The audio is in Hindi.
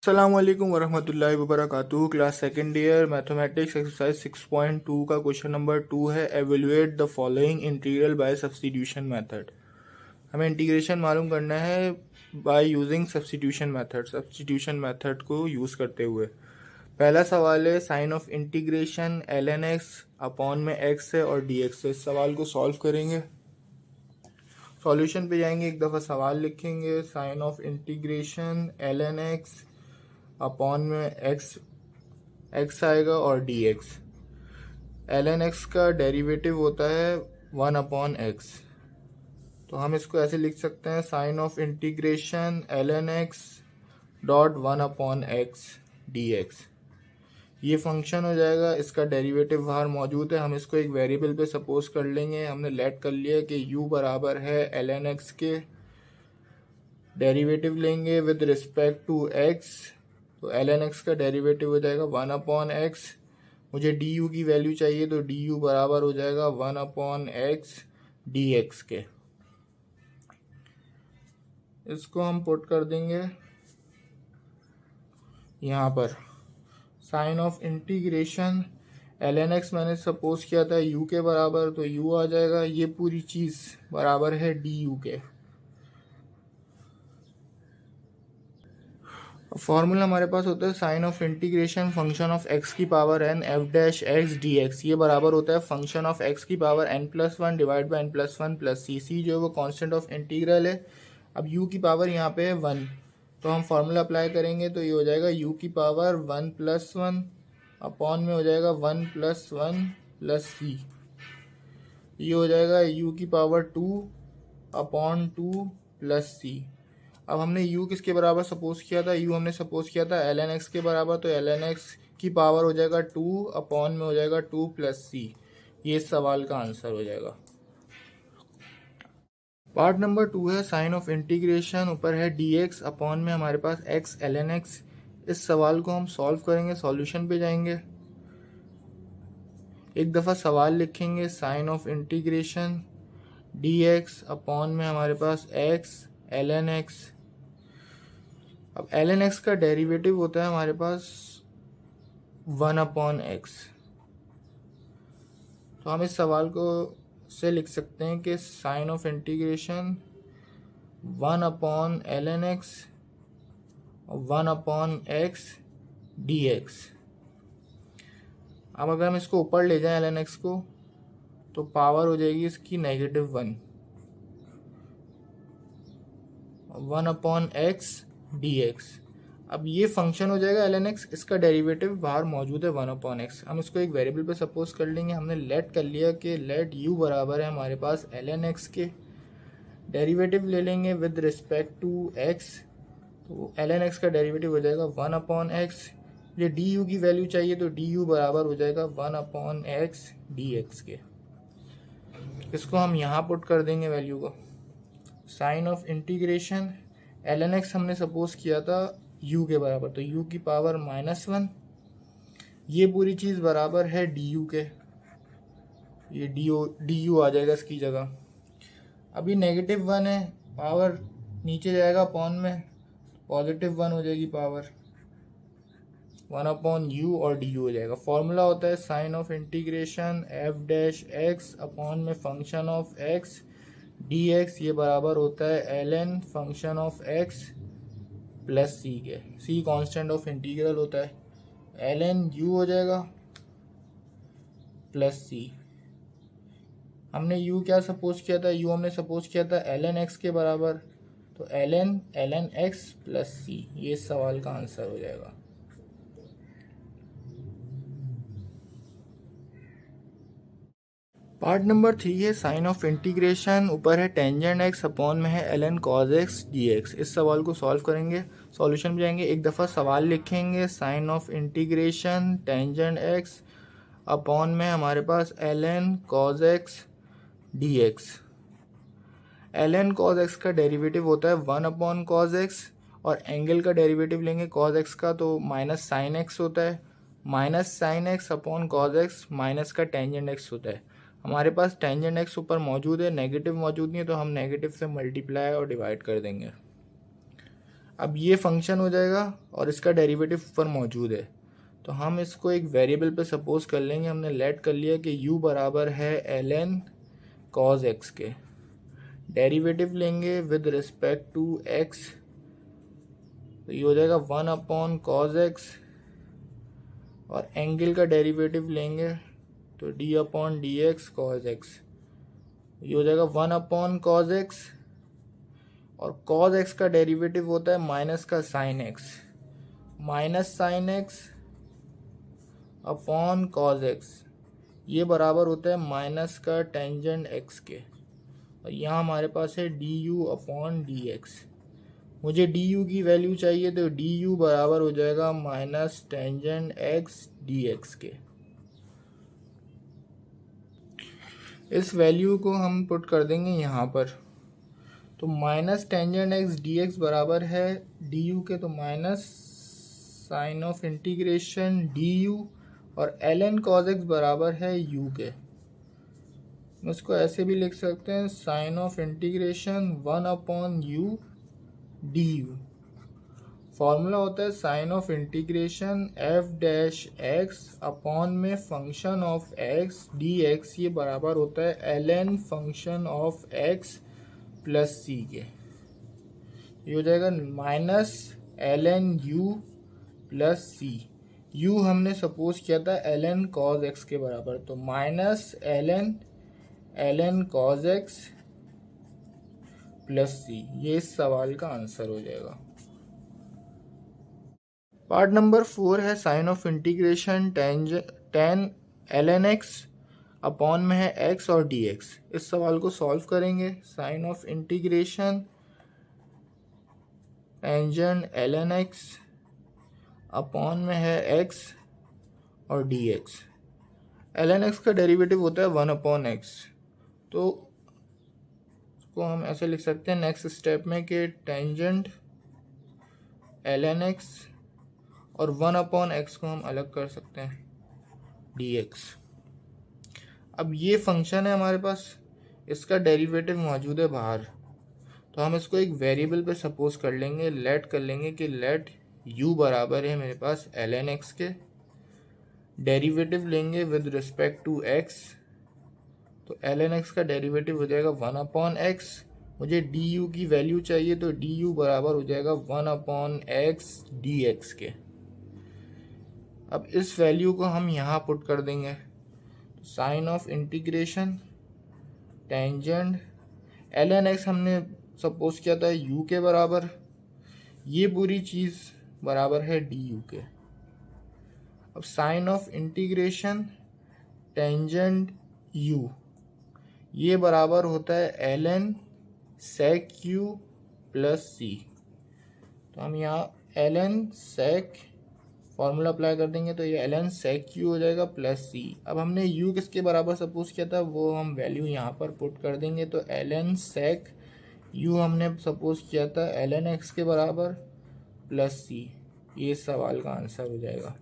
अस्सलाम वालेकुम वरहमतुल्लाहि वबरकातुहू। Class second year mathematics exercise 6.2 का क्वेश्चन नंबर 2 है। Evaluate the following integral by substitution method. हमें इंटीग्रेशन मालूम करना है बाय यूजिंग सब्स्टिट्यूशन मेथड को यूज़ करते हुए। पहला सवाल है sign of integration ln x upon में x है और dx है। इस सवाल को सॉल्व करेंगे। सॉल्यूशन पे जाएंगे, एक दफ़ा सवाल लिखेंगे sign of integration ln x upon में x आएगा और dx। ln x का डेरिवेटिव होता है 1/x, तो हम इसको ऐसे लिख सकते हैं sign of integration ln x dot 1/x dx। ये फंक्शन हो जाएगा, इसका डेरिवेटिव बाहर मौजूद है। हम इसको एक वेरिएबल पे सपोज कर लेंगे। हमने लेट कर लिया कि u बराबर है ln x के, डेरिवेटिव लेंगे विद रिस्पेक्ट टू x, तो ln x का डेरिवेटिव हो जाएगा 1/x। मुझे du की वैल्यू चाहिए, तो du बराबर हो जाएगा 1/x dx के। इसको हम पुट कर देंगे यहाँ पर। Sign of integration ln x मैंने सपोज किया था u के बराबर, तो u आ जाएगा। ये पूरी चीज़ बराबर है du के। फॉर्मूला हमारे पास होता है sign of integration function of x की power n f dash x dx। ये बराबर होता है फंक्शन ऑफ x की power n+1 divide by n+1 plus c जो है वो कांस्टेंट ऑफ इंटीग्रल है। अब u की पावर यहाँ पे है 1, तो हम फार्मूला अप्लाई करेंगे तो ये हो जाएगा u की पावर 1+1 अपॉन में हो जाएगा 1+1 प्लस c। ये हो जाएगा u की पावर 2 अपॉन 2 प्लस c। अब हमने u किसके बराबर सपोज किया था, u हमने सपोज किया था ln x के बराबर, तो ln x की पावर हो जाएगा 2 अपॉन में हो जाएगा 2 प्लस c। ये इस सवाल का आंसर हो जाएगा। पार्ट नंबर 2 है साइन ऑफ इंटीग्रेशन, ऊपर है dx अपॉन में हमारे पास x ln x। इस सवाल को हम सॉल्व करेंगे। सॉल्यूशन पे जाएंगे, एक दफ़ा सवाल लिखेंगे sign of integration dx upon में हमारे पास x ln x। अब ln x का डेरिवेटिव होता है हमारे पास 1/x, तो हम इस सवाल को से लिख सकते हैं कि sign of integration 1/ln x और 1/x dx। अब अगर हम इसको ऊपर ले जाएं ln x को, तो पावर हो जाएगी इसकी -1 1/x dx। अब ये फंक्शन हो जाएगा ln x, इसका डेरिवेटिव बाहर मौजूद है 1/x। हम इसको एक वेरिएबल पे सपोज कर लेंगे। हमने लेट कर लिया कि लेट u बराबर है हमारे पास ln x के, डेरिवेटिव ले लेंगे विद रिस्पेक्ट टू x, तो ln x का डेरिवेटिव हो जाएगा 1/x। ये du की वैल्यू चाहिए, तो du बराबर हो जाएगा 1/x dx के। इसको हम यहाँ पुट कर देंगे वैल्यू को। Sign of integration ln x हमने सपोज किया था u के बराबर, तो u की पावर -1। ये पूरी चीज़ बराबर है du के, ये du आ जाएगा इसकी जगह। अभी -1 है, पावर नीचे जाएगा अपॉन में, +1 हो जाएगी पावर 1/u और du हो जाएगा। फॉर्मूला होता है sign of integration f dash x upon में फंक्शन ऑफ x dx। ये बराबर होता है ln function of x plus c के। c कांस्टेंट ऑफ इंटीग्रल होता है। ln u हो जाएगा प्लस c। हमने u क्या सपोज किया था, u हमने सपोज किया था ln x के बराबर, तो ln x प्लस c। ये इस सवाल का आंसर हो जाएगा। पार्ट नंबर 3 है साइन ऑफ इंटीग्रेशन, ऊपर है टेंजेंट x अपॉन में है ln cos x dx। इस सवाल को सॉल्व करेंगे। सॉल्यूशन में जाएंगे, एक दफ़ा सवाल लिखेंगे sign of integration tangent x upon में हमारे पास ln cos x dx। ln cos x का डेरिवेटिव होता है 1/cos x, और एंगल का डेरिवेटिव लेंगे cos x का, तो माइनस साइन x होता है। Minus sine x upon cos x minus का टेंजेंट x होता है। हमारे पास टेंजेंट x ऊपर मौजूद है, नेगेटिव मौजूद नहीं है, तो हम नेगेटिव से मल्टीप्लाई और डिवाइड कर देंगे। अब ये फंक्शन हो जाएगा और इसका डेरिवेटिव ऊपर मौजूद है, तो हम इसको एक वेरिएबल पे सपोज कर लेंगे। हमने लेट कर लिया कि u बराबर है ln cos x के। डेरिवेटिव लेंगे विद रिस्पेक्ट टू x, तो ये हो जाएगा 1 cos x, और एंगल का डेरिवेटिव लेंगे तो d/dx cos x, ये हो जाएगा 1 cos x, और cos x का डेरिवेटिव होता है माइनस का sin x, minus sin x upon cos x, ये बराबर होता है माइनस का टेंजेंट x के, और यहाँ हमारे पास है du/dx। मुझे du की वैल्यू चाहिए, तो du बराबर हो जाएगा माइनस टेंजेंट x dx के। इस वैल्यू को हम पुट कर देंगे यहाँ पर, तो माइनस टेंजेंट x dx बराबर है du के, तो minus sign of integration du, और ln cos x बराबर है u के। उसको ऐसे भी लिख सकते हैं, sign of integration 1/u du। Formula होता है sign of integration f dash x upon में फंक्शन ऑफ x dx, ये बराबर होता है ln function of x plus c के। ये हो जाएगा minus ln u plus c। u हमने सपोज किया था ln cos x के बराबर, तो minus ln cos x plus c, ये इस सवाल का आंसर हो जाएगा। पार्ट नंबर 4 है sign of integration tan ln x upon में है x और dx। इस सवाल को सॉल्व करेंगे। Sign of integration tangent ln x upon में है x और dx। ln x का डेरिवेटिव होता है 1/x, तो इसको हम ऐसे लिख सकते हैं नेक्स्ट स्टेप में कि टेंजेंट ln x और 1/x को हम अलग कर सकते हैं dx। अब ये फंक्शन है हमारे पास, इसका डेरिवेटिव मौजूद है बाहर, तो हम इसको एक वेरिएबल पे सपोज कर लेंगे। लेट कर लेंगे कि लेट u बराबर है मेरे पास ln x के। डेरिवेटिव लेंगे विद रिस्पेक्ट टू x, तो ln x का डेरिवेटिव हो जाएगा 1/x। मुझे du की वैल्यू चाहिए, तो du बराबर हो जाएगा 1/x dx के। अब इस वैल्यू को हम यहाँ पुट कर देंगे, तो sign of integration tangent ln x हमने सपोज किया था u के बराबर, ये पूरी चीज़ बराबर है du के। अब sign of integration tangent u, ये बराबर होता है ln sec u plus c, तो हम यहाँ ln sec फॉर्मूला अप्लाई कर देंगे, तो ये ln sec u हो जाएगा प्लस c। अब हमने u किसके बराबर सपोज किया था, वो हम वैल्यू यहाँ पर पुट कर देंगे, तो ln sec u हमने सपोज किया था ln x के बराबर प्लस c, ये सवाल का आंसर हो जाएगा।